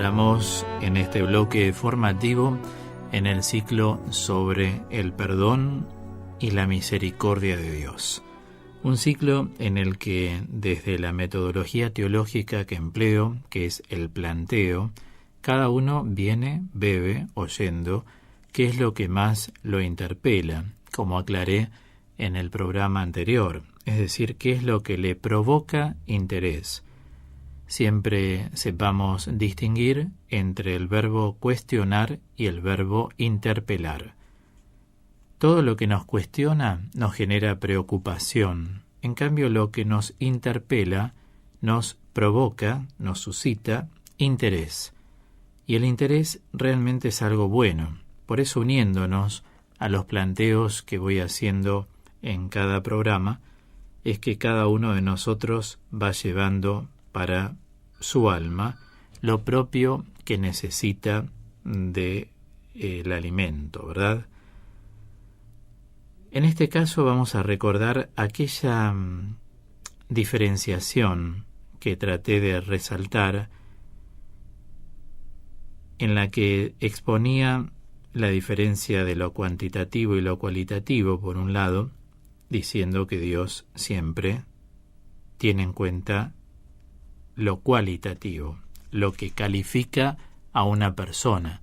Estamos en este bloque formativo en el ciclo sobre el perdón y la misericordia de Dios. Un ciclo en el que desde la metodología teológica que empleo, que es el planteo, cada uno viene, bebe, oyendo qué es lo que más lo interpela, como aclaré en el programa anterior, es decir, qué es lo que le provoca interés. Siempre sepamos distinguir entre el verbo cuestionar y el verbo interpelar. Todo lo que nos cuestiona nos genera preocupación. En cambio, lo que nos interpela nos provoca, nos suscita interés. Y el interés realmente es algo bueno. Por eso, uniéndonos a los planteos que voy haciendo en cada programa, es que cada uno de nosotros va llevando para su alma lo propio que necesita del alimento, ¿verdad? En este caso vamos a recordar aquella diferenciación que traté de resaltar, en la que exponía la diferencia de lo cuantitativo y lo cualitativo, por un lado, diciendo que Dios siempre tiene en cuenta lo cualitativo, lo que califica a una persona.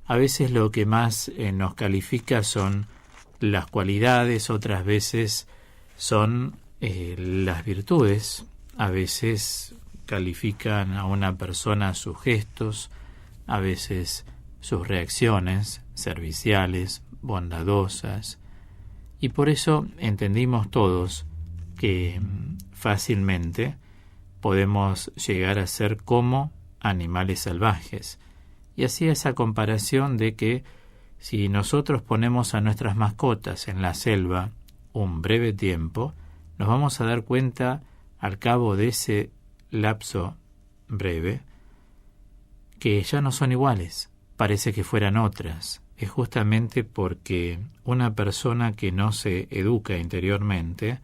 A veces lo que más nos califica son las cualidades, otras veces son las virtudes. A veces califican a una persona sus gestos, a veces sus reacciones serviciales, bondadosas. Y por eso entendimos todos que fácilmente podemos llegar a ser como animales salvajes. Y hacía esa comparación de que si nosotros ponemos a nuestras mascotas en la selva un breve tiempo, nos vamos a dar cuenta al cabo de ese lapso breve que ya no son iguales, parece que fueran otras. Es justamente porque una persona que no se educa interiormente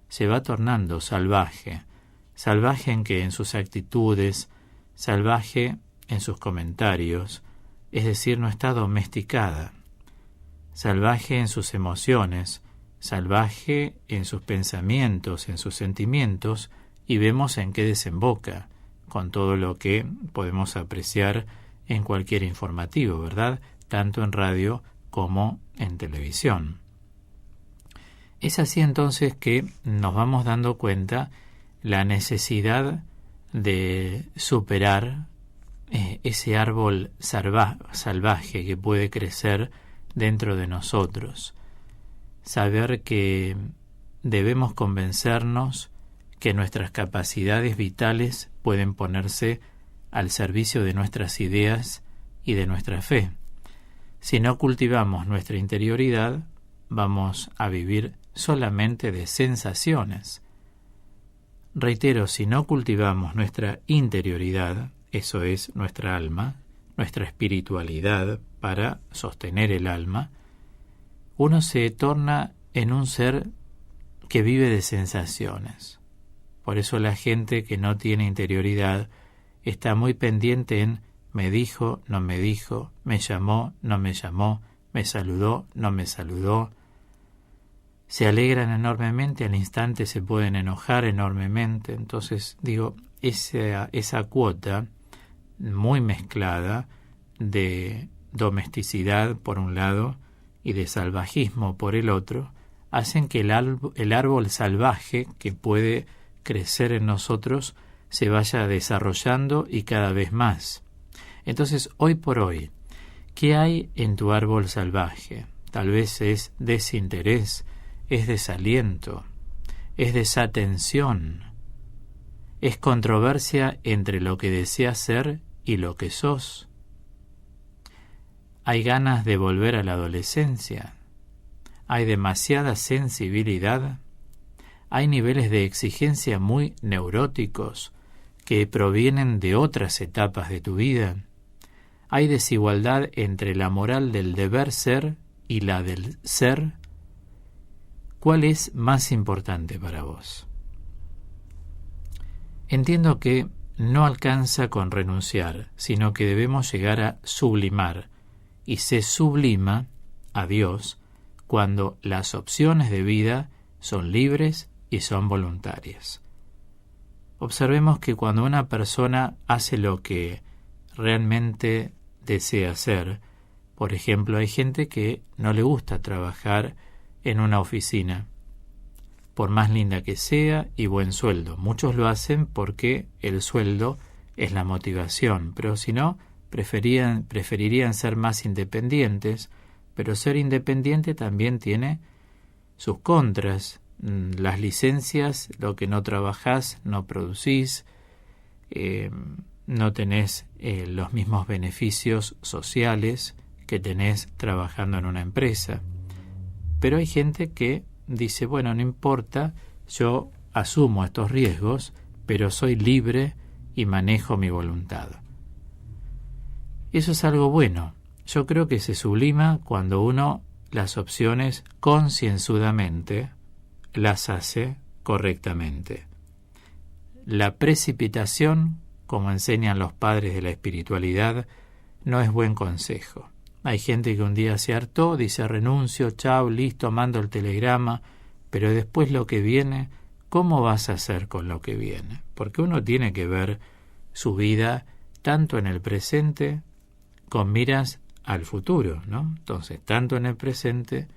se va tornando salvaje. Salvaje en que en sus actitudes, salvaje en sus comentarios, es decir, no está domesticada. Salvaje en sus emociones, salvaje en sus pensamientos, en sus sentimientos, y vemos en qué desemboca, con todo lo que podemos apreciar en cualquier informativo, ¿verdad? Tanto en radio como en televisión. Es así entonces que nos vamos dando cuenta la necesidad de superar ese árbol salvaje que puede crecer dentro de nosotros. Saber que debemos convencernos que nuestras capacidades vitales pueden ponerse al servicio de nuestras ideas y de nuestra fe. Si no cultivamos nuestra interioridad, vamos a vivir solamente de sensaciones. Reitero, si no cultivamos nuestra interioridad, eso es nuestra alma, nuestra espiritualidad para sostener el alma, uno se torna en un ser que vive de sensaciones. Por eso la gente que no tiene interioridad está muy pendiente en me dijo, no me dijo, me llamó, no me llamó, me saludó, no me saludó. Se alegran enormemente, al instante se pueden enojar enormemente. Entonces, digo, esa cuota muy mezclada de domesticidad por un lado y de salvajismo por el otro, hacen que el árbol salvaje que puede crecer en nosotros se vaya desarrollando y cada vez más. Entonces, hoy por hoy, ¿qué hay en tu árbol salvaje? Tal vez es desinterés, es desaliento, es desatención, es controversia entre lo que deseas ser y lo que sos. Hay ganas de volver a la adolescencia, hay demasiada sensibilidad, hay niveles de exigencia muy neuróticos que provienen de otras etapas de tu vida, hay desigualdad entre la moral del deber ser y la del ser. ¿Cuál es más importante para vos? Entiendo que no alcanza con renunciar, sino que debemos llegar a sublimar, y se sublima a Dios cuando las opciones de vida son libres y son voluntarias. Observemos que cuando una persona hace lo que realmente desea hacer, por ejemplo, hay gente que no le gusta trabajar en una oficina, por más linda que sea y buen sueldo. Muchos lo hacen porque el sueldo es la motivación, pero si no, preferirían ser más independientes, pero ser independiente también tiene sus contras. Las licencias, lo que no trabajás, no producís, no tenés los mismos beneficios sociales que tenés trabajando en una empresa. Pero hay gente que dice, bueno, no importa, yo asumo estos riesgos, pero soy libre y manejo mi voluntad. Eso es algo bueno. Yo creo que se sublima cuando uno las opciones concienzudamente las hace correctamente. La precipitación, como enseñan los padres de la espiritualidad, no es buen consejo. Hay gente que un día se hartó, dice renuncio, chao, listo, mando el telegrama, pero después lo que viene, ¿cómo vas a hacer con lo que viene? Porque uno tiene que ver su vida tanto en el presente con miras al futuro, ¿no? Entonces, tanto en el presente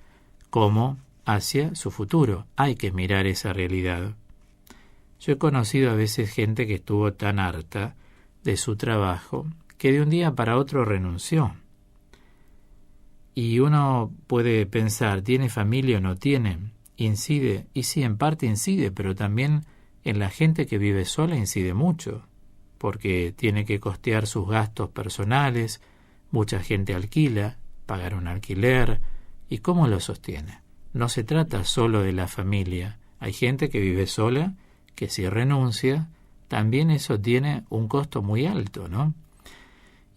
como hacia su futuro. Hay que mirar esa realidad. Yo he conocido a veces gente que estuvo tan harta de su trabajo que de un día para otro renunció. Y uno puede pensar, ¿tiene familia o no tiene? Incide, y sí, en parte incide, pero también en la gente que vive sola incide mucho, porque tiene que costear sus gastos personales, mucha gente alquila, pagar un alquiler, ¿y cómo lo sostiene? No se trata solo de la familia, hay gente que vive sola, que si renuncia, también eso tiene un costo muy alto, ¿no?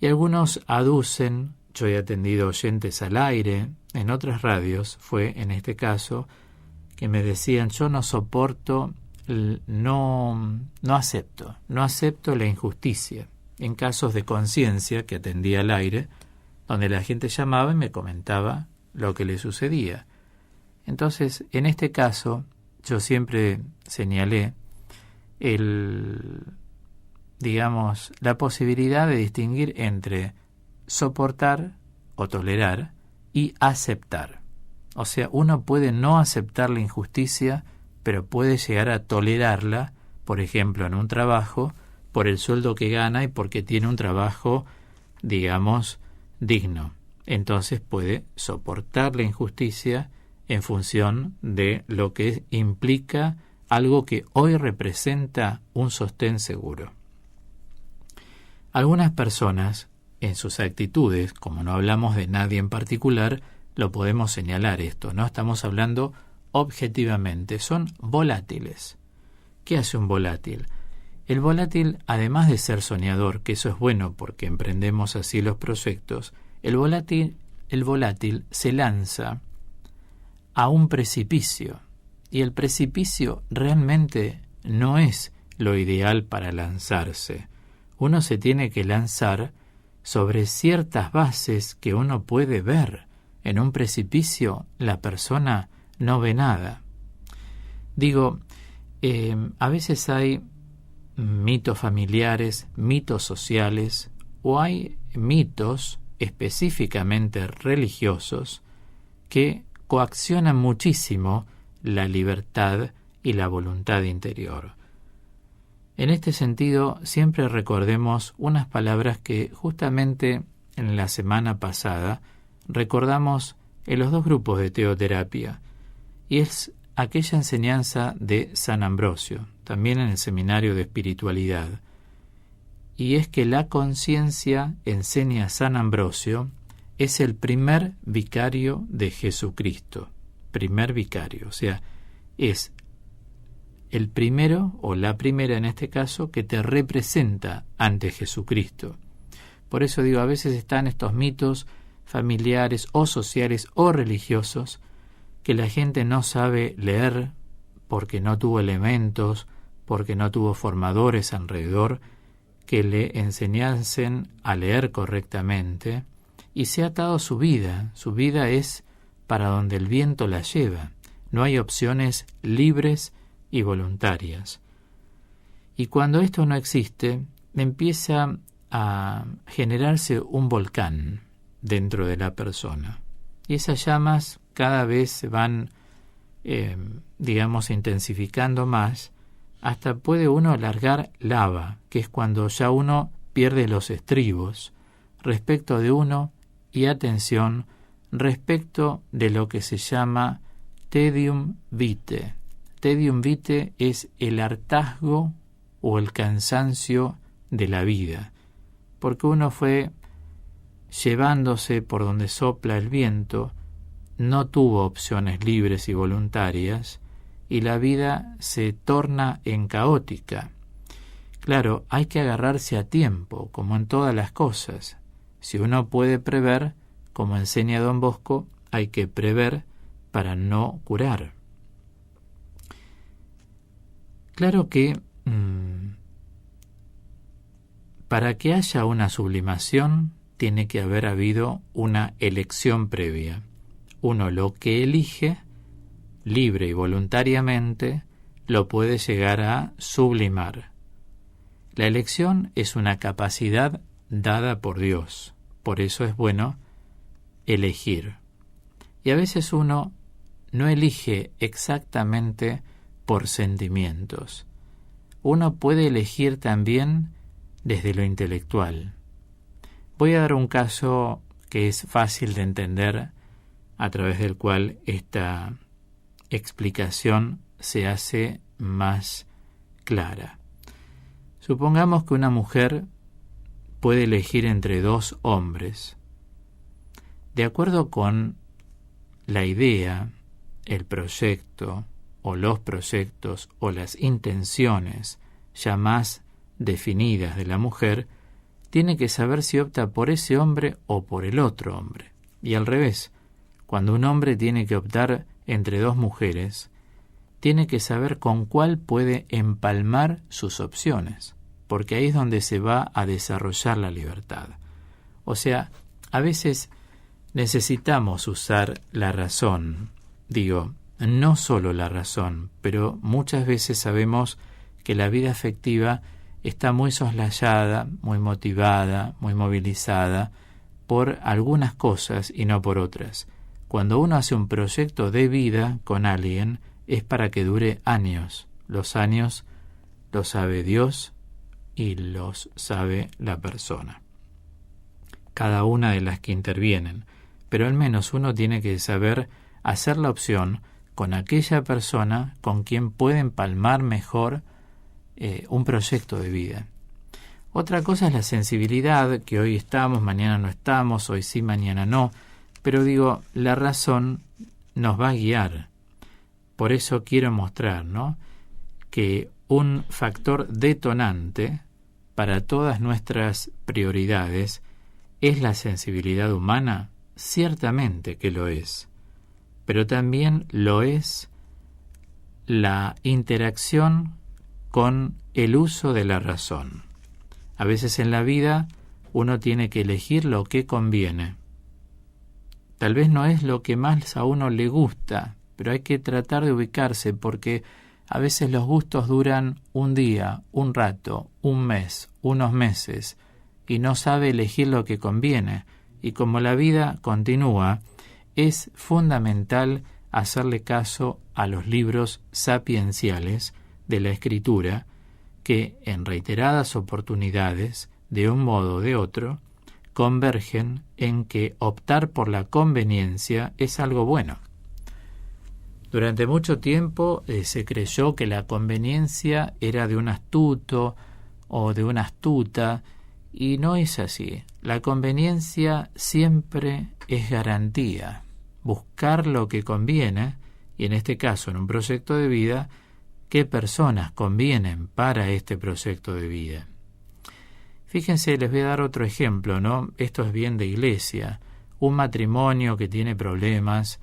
Y algunos aducen, yo he atendido oyentes al aire, en otras radios, fue en este caso, que me decían, yo no soporto, no acepto la injusticia. En casos de conciencia que atendía al aire, donde la gente llamaba y me comentaba lo que le sucedía. Entonces, en este caso, yo siempre señalé la posibilidad de distinguir entre soportar o tolerar y aceptar. O sea, uno puede no aceptar la injusticia, pero puede llegar a tolerarla, por ejemplo, en un trabajo, por el sueldo que gana y porque tiene un trabajo, digamos, digno. Entonces puede soportar la injusticia en función de lo que implica algo que hoy representa un sostén seguro. Algunas personas, en sus actitudes, como no hablamos de nadie en particular, lo podemos señalar esto, no estamos hablando objetivamente, son volátiles. ¿Qué hace un volátil? El volátil, además de ser soñador, que eso es bueno porque emprendemos así los proyectos, el volátil se lanza a un precipicio, y el precipicio realmente no es lo ideal para lanzarse. Uno se tiene que lanzar sobre ciertas bases que uno puede ver. En un precipicio la persona no ve nada. Digo, a veces hay mitos familiares, mitos sociales, o hay mitos específicamente religiosos que coaccionan muchísimo la libertad y la voluntad interior. En este sentido, siempre recordemos unas palabras que justamente en la semana pasada recordamos en los dos grupos de teoterapia, y es aquella enseñanza de San Ambrosio, también en el seminario de espiritualidad, y es que la conciencia, enseña San Ambrosio, es el primer vicario de Jesucristo, primer vicario, o sea, es el primero o la primera en este caso que te representa ante Jesucristo. Por eso digo, a veces están estos mitos familiares o sociales o religiosos que la gente no sabe leer porque no tuvo elementos, porque no tuvo formadores alrededor, que le enseñasen a leer correctamente, y se ha atado su vida. Su vida es para donde el viento la lleva. No hay opciones libres y voluntarias. Y cuando esto no existe, empieza a generarse un volcán dentro de la persona. Y esas llamas cada vez se van, intensificando más, hasta puede uno largar lava, que es cuando ya uno pierde los estribos respecto de uno y, atención, respecto de lo que se llama tedium vitae. Tedium vitae es el hartazgo o el cansancio de la vida, porque uno fue llevándose por donde sopla el viento, no tuvo opciones libres y voluntarias, y la vida se torna en caótica. Claro, hay que agarrarse a tiempo, como en todas las cosas. Si uno puede prever, como enseña Don Bosco, hay que prever para no curar. Claro que para que haya una sublimación tiene que haber habido una elección previa. Uno lo que elige, libre y voluntariamente, lo puede llegar a sublimar. La elección es una capacidad dada por Dios. Por eso es bueno elegir. Y a veces uno no elige exactamente por sentimientos. Uno puede elegir también desde lo intelectual. Voy a dar un caso que es fácil de entender, a través del cual esta explicación se hace más clara. Supongamos que una mujer puede elegir entre dos hombres. De acuerdo con la idea, el proyecto, o los proyectos, o las intenciones ya más definidas de la mujer, tiene que saber si opta por ese hombre o por el otro hombre. Y al revés, cuando un hombre tiene que optar entre dos mujeres, tiene que saber con cuál puede empalmar sus opciones, porque ahí es donde se va a desarrollar la libertad. O sea, a veces necesitamos usar la razón, no solo la razón, pero muchas veces sabemos que la vida afectiva está muy soslayada, muy motivada, muy movilizada por algunas cosas y no por otras. Cuando uno hace un proyecto de vida con alguien, es para que dure años. Los años los sabe Dios y los sabe la persona. Cada una de las que intervienen. Pero al menos uno tiene que saber hacer la opción con aquella persona con quien puede empalmar mejor un proyecto de vida. Otra cosa es la sensibilidad, que hoy estamos, mañana no estamos, hoy sí, mañana no. Pero la razón nos va a guiar. Por eso quiero mostrar, que un factor detonante para todas nuestras prioridades es la sensibilidad humana. Ciertamente que lo es, pero también lo es la interacción con el uso de la razón. A veces en la vida uno tiene que elegir lo que conviene. Tal vez no es lo que más a uno le gusta, pero hay que tratar de ubicarse, porque a veces los gustos duran un día, un rato, un mes, unos meses, y no sabe elegir lo que conviene. Y como la vida continúa, es fundamental hacerle caso a los libros sapienciales de la Escritura, que en reiteradas oportunidades, de un modo o de otro, convergen en que optar por la conveniencia es algo bueno. Durante mucho tiempo se creyó que la conveniencia era de un astuto o de una astuta, y no es así. La conveniencia siempre es garantía. Buscar lo que conviene, y en este caso en un proyecto de vida, qué personas convienen para este proyecto de vida. Fíjense, les voy a dar otro ejemplo, Esto es bien de iglesia. Un matrimonio que tiene problemas,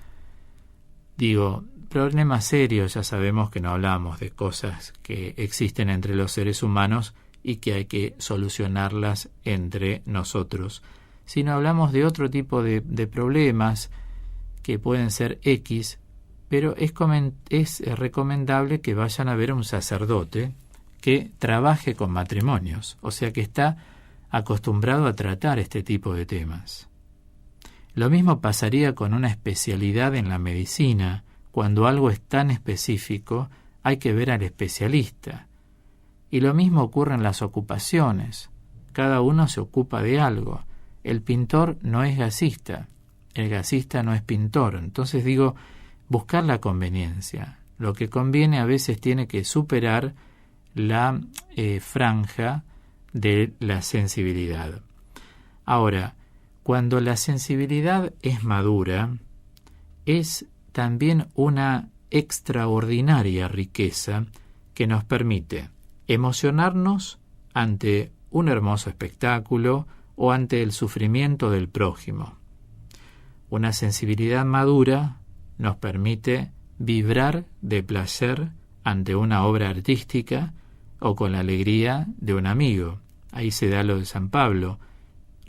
problemas serios, ya sabemos que no hablamos de cosas que existen entre los seres humanos y que hay que solucionarlas entre nosotros, sino hablamos de otro tipo de problemas que pueden ser X, pero es recomendable que vayan a ver a un sacerdote que trabaje con matrimonios, o sea que está acostumbrado a tratar este tipo de temas. Lo mismo pasaría con una especialidad en la medicina. Cuando algo es tan específico, hay que ver al especialista. Y lo mismo ocurre en las ocupaciones. Cada uno se ocupa de algo. El pintor no es gasista, el gasista no es pintor. Entonces digo, buscar la conveniencia. Lo que conviene a veces tiene que superar la franja de la sensibilidad. Ahora, cuando la sensibilidad es madura, es también una extraordinaria riqueza que nos permite emocionarnos ante un hermoso espectáculo o ante el sufrimiento del prójimo. Una sensibilidad madura nos permite vibrar de placer ante una obra artística o con la alegría de un amigo. Ahí se da lo de San Pablo.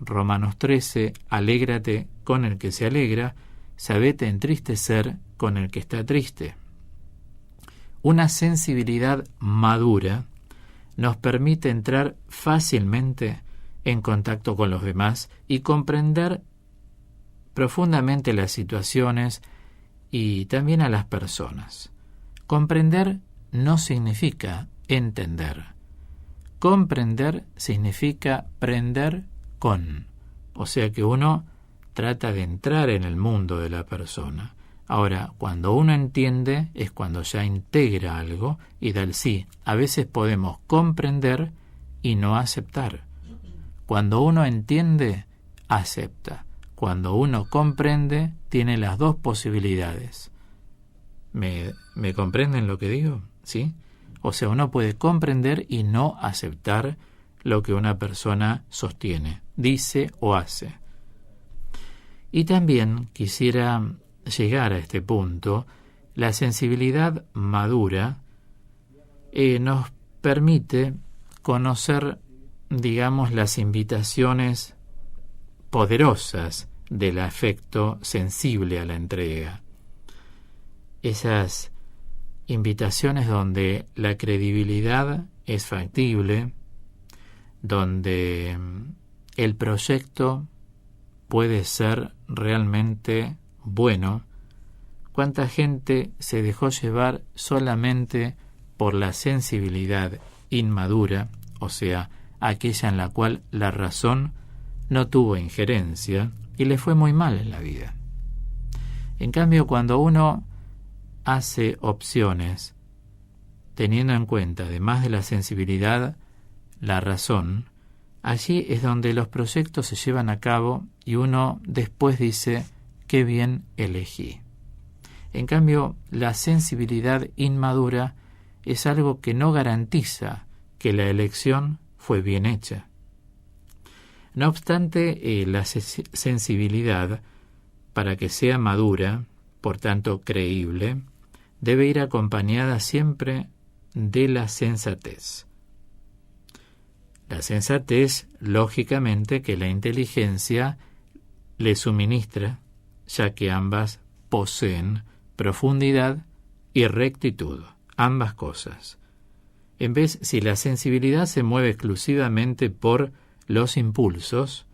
Romanos 13, alégrate con el que se alegra, sabete entristecer con el que está triste. Una sensibilidad madura nos permite entrar fácilmente en contacto con los demás y comprender profundamente las situaciones y también a las personas. Comprender no significa entender. Comprender significa prender con, o sea que uno trata de entrar en el mundo de la persona. Ahora, cuando uno entiende es cuando ya integra algo y da el sí. A veces podemos comprender y no aceptar. Cuando uno entiende, acepta. Cuando uno comprende, tiene las dos posibilidades. ¿Me comprenden lo que digo? ¿Sí? O sea, uno puede comprender y no aceptar lo que una persona sostiene, dice o hace. Y también quisiera llegar a este punto. La sensibilidad madura nos permite conocer, digamos, las invitaciones poderosas del afecto sensible a la entrega. Esas invitaciones donde la credibilidad es factible, donde el proyecto puede ser realmente bueno. ¿Cuánta gente se dejó llevar solamente por la sensibilidad inmadura, o sea, aquella en la cual la razón no tuvo injerencia y le fue muy mal en la vida? En cambio, cuando uno hace opciones teniendo en cuenta, además de la sensibilidad, la razón, allí es donde los proyectos se llevan a cabo y uno después dice, qué bien elegí. En cambio, la sensibilidad inmadura es algo que no garantiza que la elección fue bien hecha. No obstante, la sensibilidad, para que sea madura, por tanto creíble, debe ir acompañada siempre de la sensatez. La sensatez, lógicamente, que la inteligencia le suministra, ya que ambas poseen profundidad y rectitud, ambas cosas. En vez, si la sensibilidad se mueve exclusivamente por los impulsos,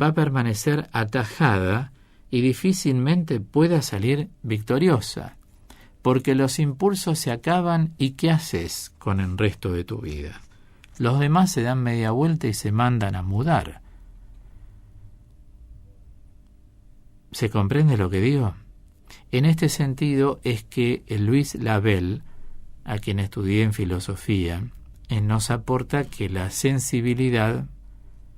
va a permanecer atajada y difícilmente pueda salir victoriosa, porque los impulsos se acaban y ¿qué haces con el resto de tu vida? Los demás se dan media vuelta y se mandan a mudar. ¿Se comprende lo que digo? En este sentido es que Luis Label, a quien estudié en filosofía, nos aporta que la sensibilidad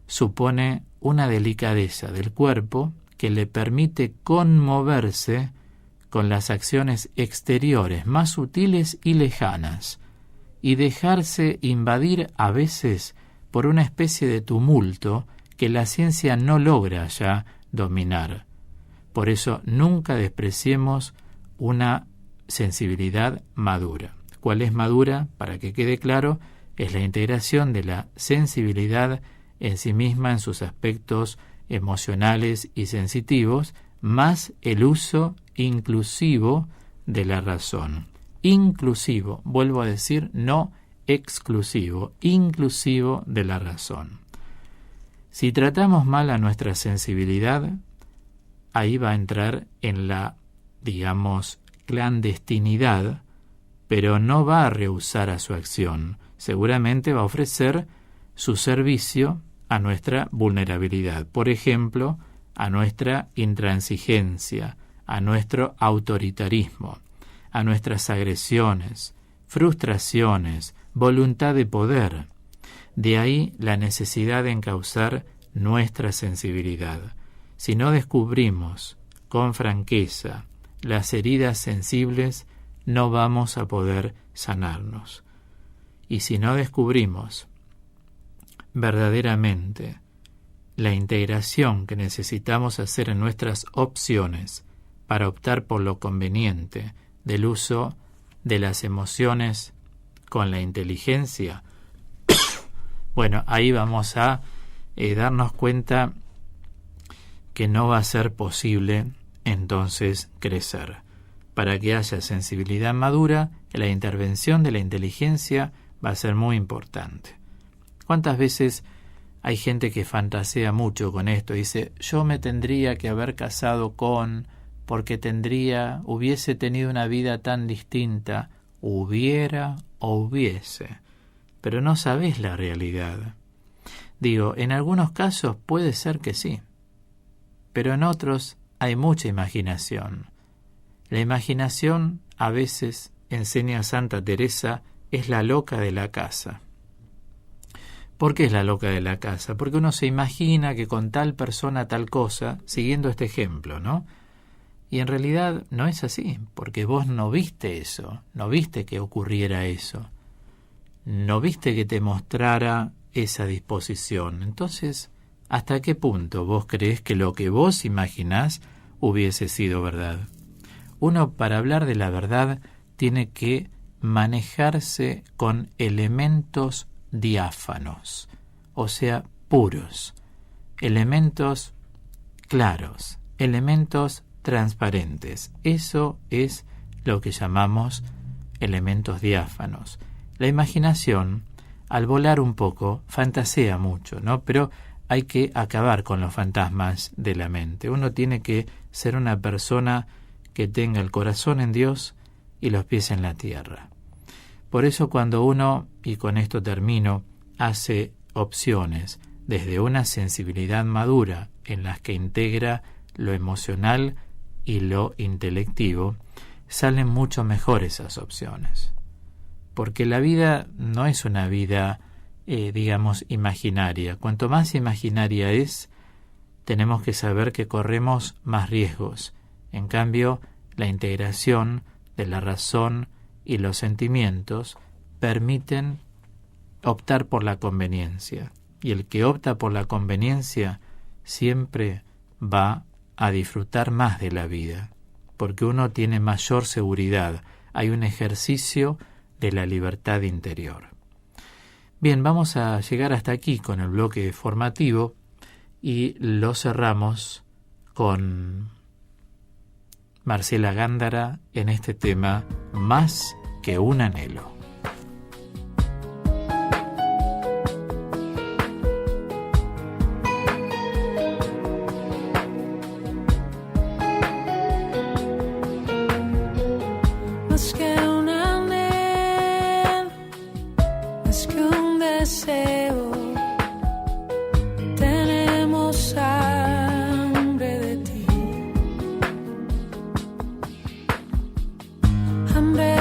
supone una delicadeza del cuerpo que le permite conmoverse con las acciones exteriores más sutiles y lejanas y dejarse invadir a veces por una especie de tumulto que la ciencia no logra ya dominar. Por eso nunca despreciemos una sensibilidad madura. ¿Cuál es madura? Para que quede claro, Es la integración de la sensibilidad en sí misma en sus aspectos emocionales y sensitivos, más el uso inclusivo de la razón. Inclusivo, vuelvo a decir, no exclusivo, inclusivo de la razón. Si tratamos mal a nuestra sensibilidad, ahí va a entrar en la, digamos, clandestinidad, pero no va a rehusar a su acción. Seguramente va a ofrecer su servicio a nuestra vulnerabilidad. Por ejemplo, a nuestra intransigencia, a nuestro autoritarismo, a nuestras agresiones, frustraciones, voluntad de poder. De ahí la necesidad de encauzar nuestra sensibilidad. Si no descubrimos con franqueza las heridas sensibles, no vamos a poder sanarnos. Y si no descubrimos verdaderamente la integración que necesitamos hacer en nuestras opciones para optar por lo conveniente del uso de las emociones con la inteligencia, bueno, ahí vamos a darnos cuenta que no va a ser posible entonces crecer. Para que haya sensibilidad madura, la intervención de la inteligencia va a ser muy importante. ¿Cuántas veces hay gente que fantasea mucho con esto? Dice, yo me tendría que haber casado con, porque hubiese tenido una vida tan distinta, hubiera o hubiese. Pero no sabés la realidad. Digo, en algunos casos puede ser que sí, pero en otros hay mucha imaginación. La imaginación, a veces, enseña Santa Teresa, es la loca de la casa. ¿Por qué es la loca de la casa? Porque uno se imagina que con tal persona tal cosa, siguiendo este ejemplo, ¿no? Y en realidad no es así, porque vos no viste eso, no viste que ocurriera eso, no viste que te mostrara esa disposición. Entonces, ¿hasta qué punto vos creés que lo que vos imaginás hubiese sido verdad? Uno, para hablar de la verdad, tiene que manejarse con elementos diáfanos, o sea, puros, elementos claros, elementos transparentes. Eso es lo que llamamos elementos diáfanos. La imaginación, al volar un poco, fantasea mucho, ¿no? Pero hay que acabar con los fantasmas de la mente. Uno tiene que ser una persona que tenga el corazón en Dios y los pies en la tierra. Por eso cuando uno, y con esto termino, hace opciones desde una sensibilidad madura en las que integra lo emocional y lo intelectivo, salen mucho mejor esas opciones. Porque la vida no es una vida, digamos, imaginaria. Cuanto más imaginaria es, tenemos que saber que corremos más riesgos. En cambio, la integración de la razón y los sentimientos permiten optar por la conveniencia. Y el que opta por la conveniencia siempre va a disfrutar más de la vida, porque uno tiene mayor seguridad. Hay un ejercicio de la libertad interior. Bien, vamos a llegar hasta aquí con el bloque formativo y lo cerramos con Marcela Gándara en este tema, Más que un anhelo. Hambre